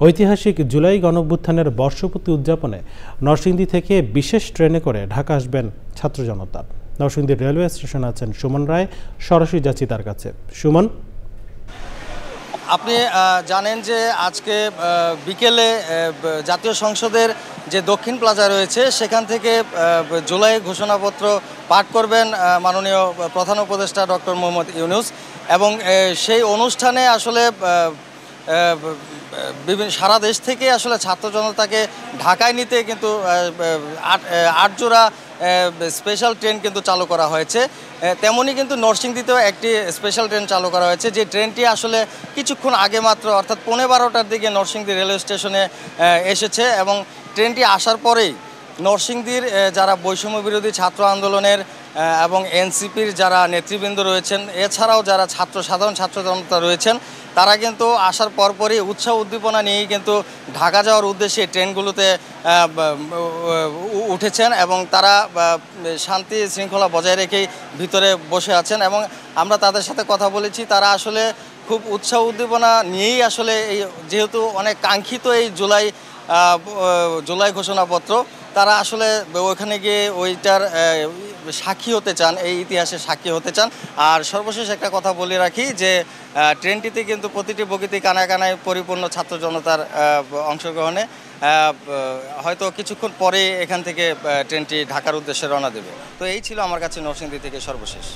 ঐতিহাসিক জুলাই গণঅভ্যুত্থানের বর্ষপূর্তি উদযাপনে নরসিংদী থেকে বিশেষ ট্রেনে করে ঢাকা আসবেন ছাত্র জনতা। নরসিংদী রেলওয়ে স্টেশনে আছেন সুমন রায়, সরাসরি যাচ্ছি তার কাছে। সুমন, আপনি জানেন যে আজকে বিকেলে জাতীয় সংসদের যে দক্ষিণ প্লাজা রয়েছে সেখান থেকে জুলাই ঘোষণাপত্র পাঠ করবেন মাননীয় প্রধান উপদেষ্টা ডক্টর মোহাম্মদ ইউনূস, এবং সেই অনুষ্ঠানে আসলে বিভিন্ন সারা দেশ থেকে আসলে ছাত্র জনতাকে ঢাকায় নিতে কিন্তু ৮ জোড়া স্পেশাল ট্রেন কিন্তু চালু করা হয়েছে। তেমনই কিন্তু নরসিংদীতেও একটি স্পেশাল ট্রেন চালু করা হয়েছে, যে ট্রেনটি আসলে কিছুক্ষণ আগে মাত্র অর্থাৎ 12:15টার দিকে নরসিংদী রেলওয়ে স্টেশনে এসেছে, এবং ট্রেনটি আসার পরেই নরসিংদীর যারা বৈষম্য বিরোধী ছাত্র আন্দোলনের এবং এনসিপির যারা নেতৃবৃন্দ রয়েছেন, এছাড়াও যারা সাধারণ ছাত্র জনতা রয়েছেন, তারা কিন্তু আসার পরপরই উৎসাহ উদ্দীপনা নিয়েই কিন্তু ঢাকা যাওয়ার উদ্দেশ্যে ট্রেনগুলোতে উঠেছেন, এবং তারা শান্তি শৃঙ্খলা বজায় রেখেই ভিতরে বসে আছেন। এবং আমরা তাদের সাথে কথা বলেছি, তারা আসলে খুব উৎসাহ উদ্দীপনা নিয়েই আসলে এই যেহেতু অনেক কাঙ্ক্ষিত এই জুলাই ঘোষণাপত্র, তারা আসলে ওইখানে গিয়ে ওইটার সাক্ষী হতে চান, এই ইতিহাসের সাক্ষী হতে চান। আর সর্বশেষ একটা কথা বলে রাখি যে ট্রেনটিতে কিন্তু প্রতিটি বগিতে কানায় কানায় পরিপূর্ণ ছাত্র জনতার অংশগ্রহণে হয়তো কিছুক্ষণ পরে এখান থেকে ট্রেনটি ঢাকার উদ্দেশ্যে রওনা দেবে। তো এই ছিল আমার কাছে নরসিংদী থেকে সর্বশেষ।